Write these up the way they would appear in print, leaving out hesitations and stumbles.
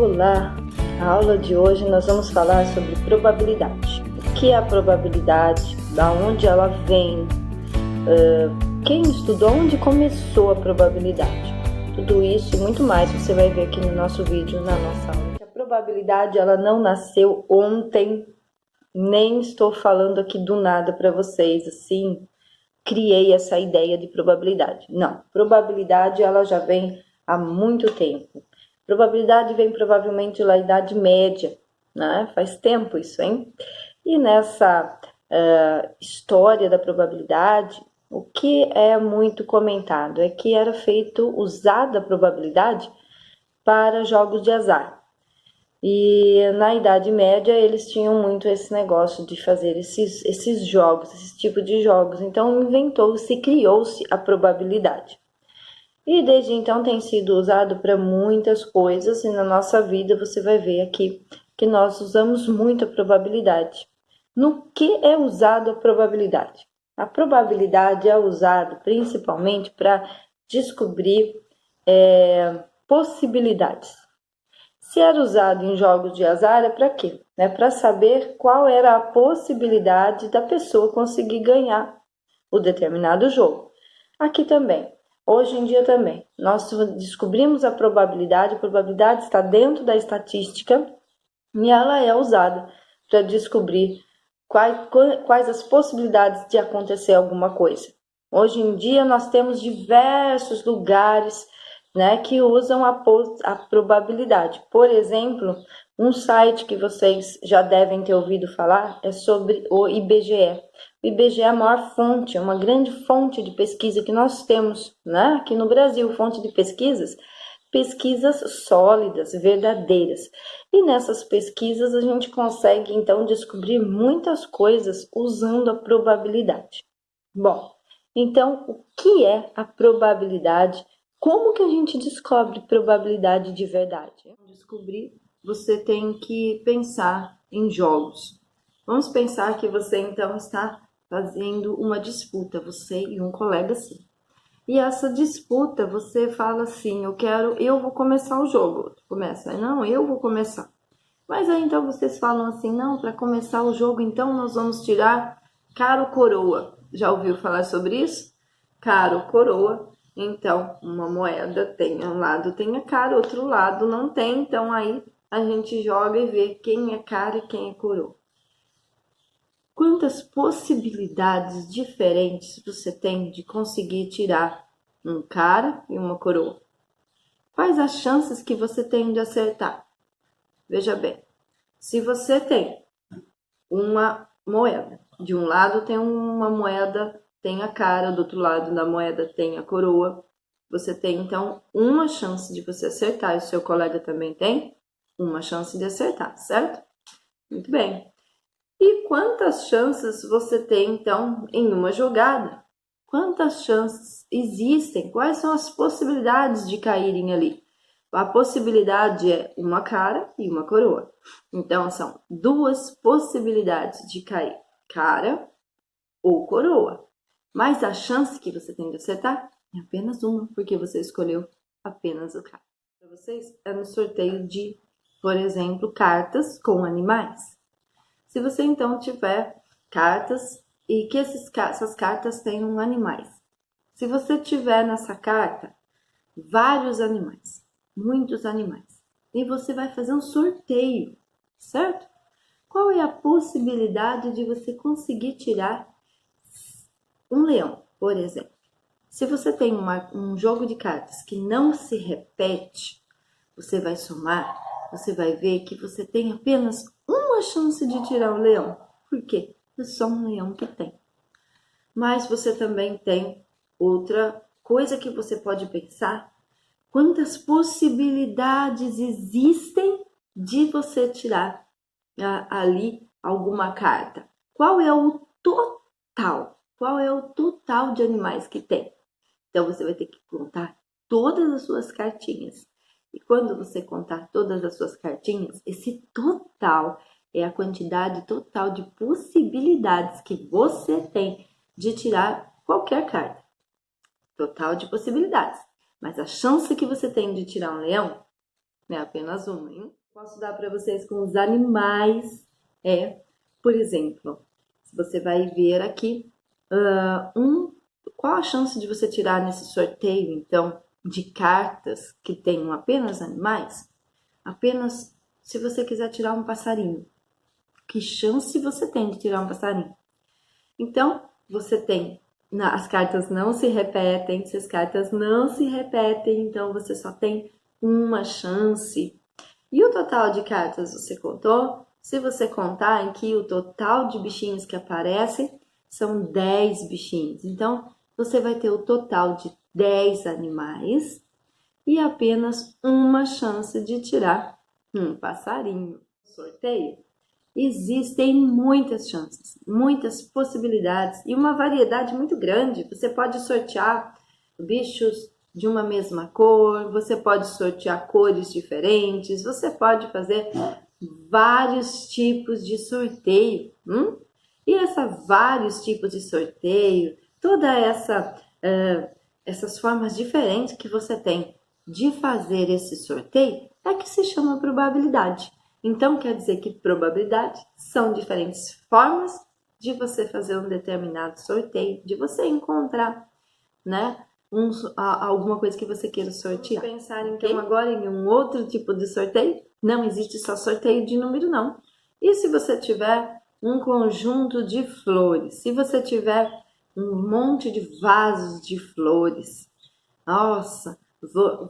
Olá! Na aula de hoje nós vamos falar sobre probabilidade. O que é a probabilidade? Da onde ela vem? Quem estudou? Onde começou a probabilidade? Tudo isso e muito mais você vai ver aqui no nosso vídeo, na nossa aula. A probabilidade ela não nasceu ontem, nem estou falando aqui do nada para vocês, assim, criei essa ideia de probabilidade. Não, probabilidade ela já vem há muito tempo. Probabilidade vem provavelmente da Idade Média, né? Faz tempo isso, hein? E nessa história da probabilidade, o que é muito comentado é que era usada a probabilidade para jogos de azar. E na Idade Média eles tinham muito esse negócio de fazer esses jogos, esse tipo de jogos. Então criou-se a probabilidade. E desde então tem sido usado para muitas coisas, e na nossa vida você vai ver aqui que nós usamos muito a probabilidade. No que é usado a probabilidade? A probabilidade é usada principalmente para descobrir possibilidades. Se era usado em jogos de azar, é para quê? É para saber qual era a possibilidade da pessoa conseguir ganhar o determinado jogo. Aqui também. Hoje em dia também, nós descobrimos a probabilidade está dentro da estatística e ela é usada para descobrir quais as possibilidades de acontecer alguma coisa. Hoje em dia nós temos diversos lugares, né, que usam a probabilidade. Por exemplo, um site que vocês já devem ter ouvido falar é sobre o IBGE. O IBGE é a maior fonte, é uma grande fonte de pesquisa que nós temos, né? Aqui no Brasil, fonte de pesquisas sólidas, verdadeiras. E nessas pesquisas a gente consegue então descobrir muitas coisas usando a probabilidade. Bom, então o que é a probabilidade? Como que a gente descobre probabilidade de verdade? Para descobrir, você tem que pensar em jogos. Vamos pensar que você então está fazendo uma disputa, você e um colega seu. E essa disputa, você fala assim, eu vou começar o jogo. Começa, não, eu vou começar. Mas aí então vocês falam assim, não, para começar o jogo então nós vamos tirar cara ou coroa. Já ouviu falar sobre isso? Cara ou coroa. Então, uma moeda tem um lado tem a cara, outro lado não tem. Então aí a gente joga e vê quem é cara e quem é coroa. Quantas possibilidades diferentes você tem de conseguir tirar um cara e uma coroa? Quais as chances que você tem de acertar? Veja bem, se você tem uma moeda, de um lado tem uma moeda, tem a cara, do outro lado da moeda tem a coroa, você tem então uma chance de você acertar, e o seu colega também tem uma chance de acertar, certo? Muito bem. E quantas chances você tem, então, em uma jogada? Quantas chances existem? Quais são as possibilidades de caírem ali? A possibilidade é uma cara e uma coroa. Então, são duas possibilidades de cair, cara ou coroa. Mas a chance que você tem de acertar é apenas uma, porque você escolheu apenas o cara. Para vocês, é no sorteio de, por exemplo, cartas com animais. Se você então tiver cartas e que essas cartas tenham animais. Se você tiver nessa carta vários animais, muitos animais, e você vai fazer um sorteio, certo? Qual é a possibilidade de você conseguir tirar um leão, por exemplo? Se você tem um jogo de cartas que não se repete, você vai somar, você vai ver que você tem apenas uma chance de tirar o leão. Por quê? É só um leão que tem. Mas você também tem outra coisa que você pode pensar. Quantas possibilidades existem de você tirar ali alguma carta? Qual é o total? Qual é o total de animais que tem? Então você vai ter que contar todas as suas cartinhas. E quando você contar todas as suas cartinhas, esse total é a quantidade total de possibilidades que você tem de tirar qualquer carta. Total de possibilidades. Mas a chance que você tem de tirar um leão É apenas uma, hein? Posso dar para vocês com os animais. Por exemplo, se você vai ver aqui, qual a chance de você tirar nesse sorteio, então, de cartas que tenham apenas animais? Apenas se você quiser tirar um passarinho. Que chance você tem de tirar um passarinho? Então, você tem, as cartas não se repetem, se as cartas não se repetem, então você só tem uma chance. E o total de cartas você contou? Se você contar em que o total de bichinhos que aparecem são 10 bichinhos. Então, você vai ter o total de 10 animais e apenas uma chance de tirar um passarinho. Sorteio. Existem muitas chances, muitas possibilidades e uma variedade muito grande. Você pode sortear bichos de uma mesma cor, você pode sortear cores diferentes, você pode fazer vários tipos de sorteio. E vários tipos de sorteio, essas formas diferentes que você tem de fazer esse sorteio é que se chama probabilidade. Então, quer dizer que probabilidade são diferentes formas de você fazer um determinado sorteio, de você encontrar, né, alguma coisa que você queira sortear. Vamos pensar então agora em um outro tipo de sorteio. Não existe só sorteio de número, não. E se você tiver um conjunto de flores, se você tiver um monte de vasos de flores, nossa,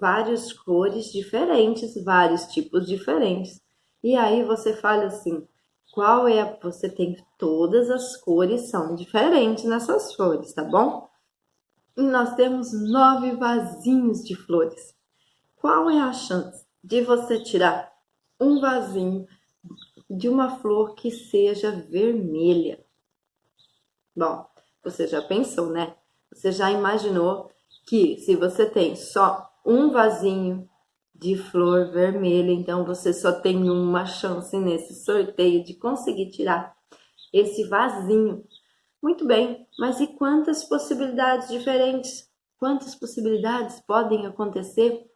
várias cores diferentes, vários tipos diferentes. E aí você fala assim, você tem todas as cores são diferentes nessas flores, tá bom? E nós temos 9 vasinhos de flores. Qual é a chance de você tirar um vasinho de uma flor que seja vermelha? Bom, você já pensou, né? Você já imaginou que se você tem só um vasinho de flor vermelha, então você só tem uma chance nesse sorteio de conseguir tirar esse vasinho. Muito bem, mas e quantas possibilidades diferentes? Quantas possibilidades podem acontecer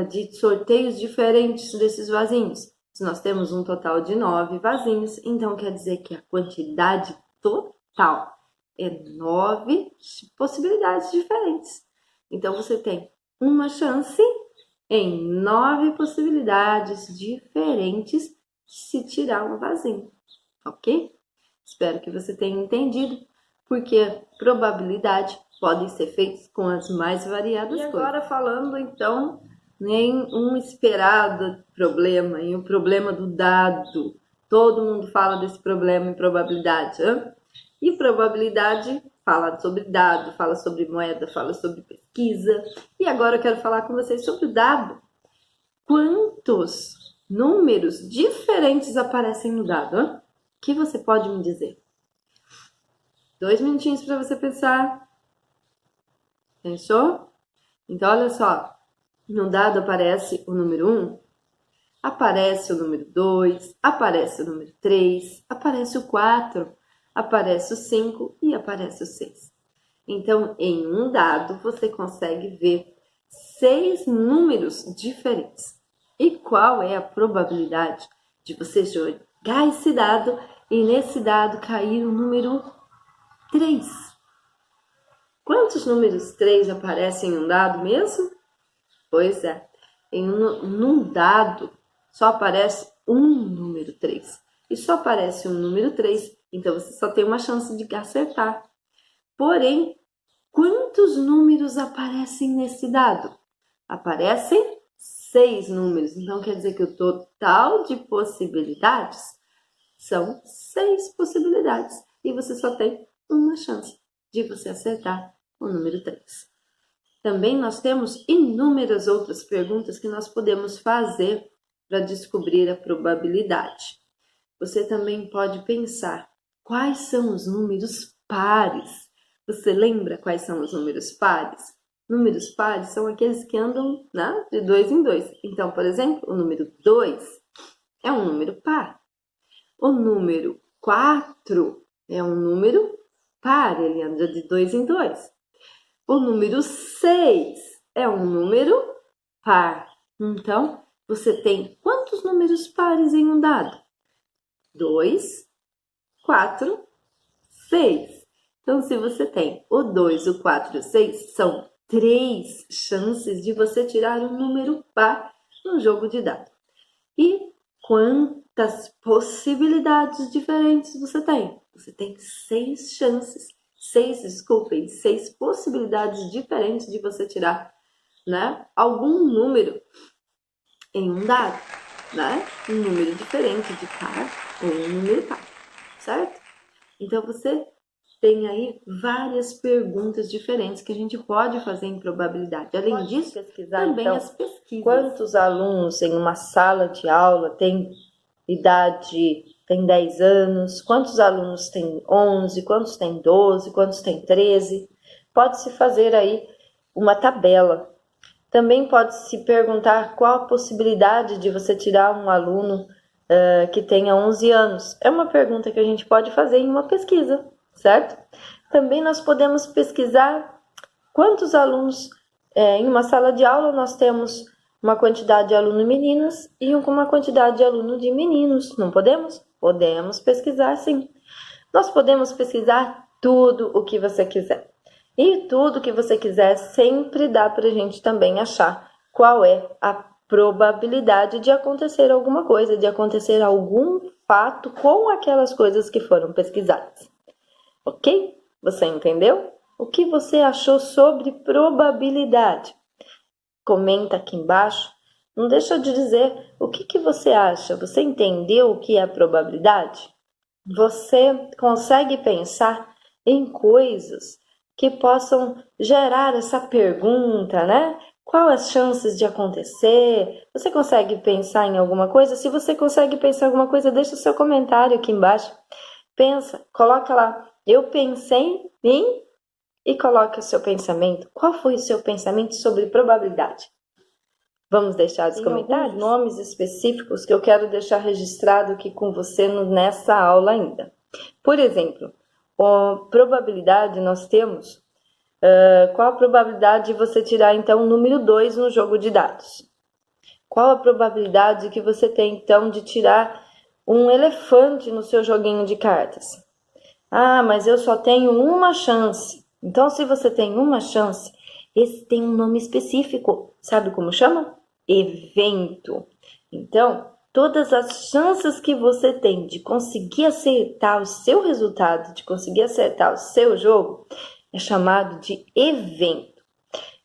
de sorteios diferentes desses vasinhos? Se nós temos um total de 9 vasinhos, então quer dizer que a quantidade total é 9 possibilidades diferentes. Então você tem uma chance em 9 possibilidades diferentes de se tirar um vasinho, ok? Espero que você tenha entendido, porque probabilidade podem ser feitas com as mais variadas coisas. E agora falando então em um esperado problema, em um problema do dado. Todo mundo fala desse problema em probabilidade, hein? E probabilidade fala sobre dado, fala sobre moeda, fala sobre pesquisa. E agora eu quero falar com vocês sobre o dado. Quantos números diferentes aparecem no dado? Hein? O que você pode me dizer? 2 minutinhos para você pensar. Pensou? Então, olha só. No dado aparece o número 1, aparece o número 2, aparece o número 3, aparece o 4, aparece o 5 e aparece o 6. Então, em um dado, você consegue ver 6 números diferentes. E qual é a probabilidade de você jogar esse dado e nesse dado cair o número 3? Quantos números 3 aparecem em um dado mesmo? Pois é, num dado só aparece um número 3. E só aparece um número 3, então você só tem uma chance de acertar. Porém, quantos números aparecem nesse dado? Aparecem 6 números, então quer dizer que o total de possibilidades são 6 possibilidades. E você só tem uma chance de você acertar o número 3. Também nós temos inúmeras outras perguntas que nós podemos fazer para descobrir a probabilidade. Você também pode pensar quais são os números pares. Você lembra quais são os números pares? Números pares são aqueles que andam, né, de 2 em 2. Então, por exemplo, o número 2 é um número par. O número 4 é um número par, ele anda de 2 em 2. O número 6 é um número par. Então, você tem quantos números pares em um dado? 2, 4, 6. Então, se você tem o 2, o 4 e o 6, são 3 chances de você tirar um número par no jogo de dados. E quantas possibilidades diferentes você tem? Você tem 6 chances, 6 possibilidades diferentes de você tirar, né, algum número em um dado, né? Um número diferente de par ou um número par, certo? Então, você tem aí várias perguntas diferentes que a gente pode fazer em probabilidade. Além disso, pesquisar também então, as pesquisas. Quantos alunos em uma sala de aula têm idade, tem 10 anos? Quantos alunos têm 11? Quantos têm 12? Quantos têm 13? Pode-se fazer aí uma tabela. Também pode-se perguntar qual a possibilidade de você tirar um aluno que tenha 11 anos. É uma pergunta que a gente pode fazer em uma pesquisa, certo? Também nós podemos pesquisar quantos alunos, em uma sala de aula nós temos uma quantidade de aluno meninas e uma quantidade de aluno de meninos, não podemos? Podemos pesquisar sim. Nós podemos pesquisar tudo o que você quiser. E tudo que você quiser sempre dá para a gente também achar qual é a probabilidade de acontecer alguma coisa, de acontecer algum fato com aquelas coisas que foram pesquisadas. Ok? Você entendeu? O que você achou sobre probabilidade? Comenta aqui embaixo. Não deixa de dizer o que você acha. Você entendeu o que é a probabilidade? Você consegue pensar em coisas que possam gerar essa pergunta, né? Qual as chances de acontecer? Você consegue pensar em alguma coisa? Se você consegue pensar em alguma coisa, deixa o seu comentário aqui embaixo. Pensa, coloca lá, eu pensei em, e coloca o seu pensamento. Qual foi o seu pensamento sobre probabilidade? Vamos deixar os comentários? Alguns nomes específicos que eu quero deixar registrado aqui com você nessa aula ainda. Por exemplo, a probabilidade nós temos, qual a probabilidade de você tirar então o número 2 no jogo de dados? Qual a probabilidade que você tem então de tirar um elefante no seu joguinho de cartas? Ah, mas eu só tenho uma chance. Então, se você tem uma chance, esse tem um nome específico. Sabe como chama? Evento. Então, todas as chances que você tem de conseguir acertar o seu resultado, de conseguir acertar o seu jogo, é chamado de evento.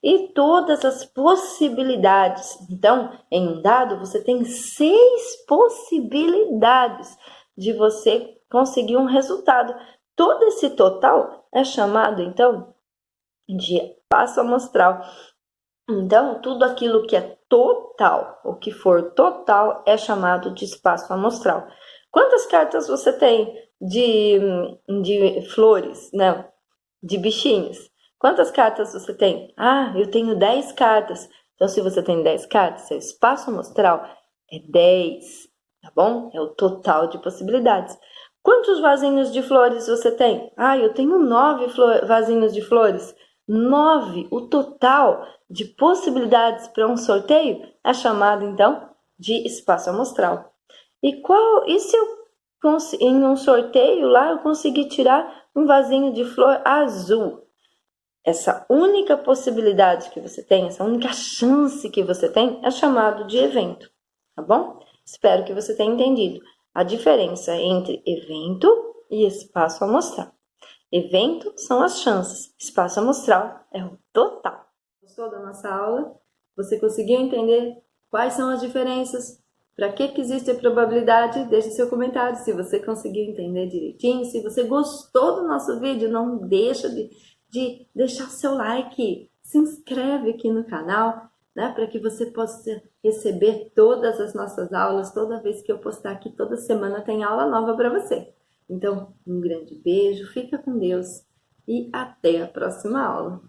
E todas as possibilidades. Então, em um dado, você tem 6 possibilidades de você conseguir um resultado. Todo esse total é chamado, então, de espaço amostral. Então, tudo aquilo que é total, o que for total, é chamado de espaço amostral. Quantas cartas você tem de flores, né? De bichinhos? Quantas cartas você tem? Ah, eu tenho 10 cartas. Então, se você tem 10 cartas, seu espaço amostral é 10, tá bom? É o total de possibilidades. Quantos vasinhos de flores você tem? Ah, eu tenho 9 vasinhos de flores. 9, o total de possibilidades para um sorteio é chamado, então, de espaço amostral. E se eu, em um sorteio lá, eu conseguir tirar um vasinho de flor azul? Essa única possibilidade que você tem, essa única chance que você tem, é chamado de evento, tá bom? Espero que você tenha entendido a diferença entre evento e espaço amostral. Evento são as chances, espaço amostral é o total. Gostou da nossa aula? Você conseguiu entender quais são as diferenças? Para que existe a probabilidade? Deixe seu comentário se você conseguiu entender direitinho. Se você gostou do nosso vídeo, não deixa de deixar seu like. Se inscreve aqui no canal, né, para que você possa receber todas as nossas aulas. Toda vez que eu postar aqui, toda semana tem aula nova para você. Então, um grande beijo, fica com Deus e até a próxima aula.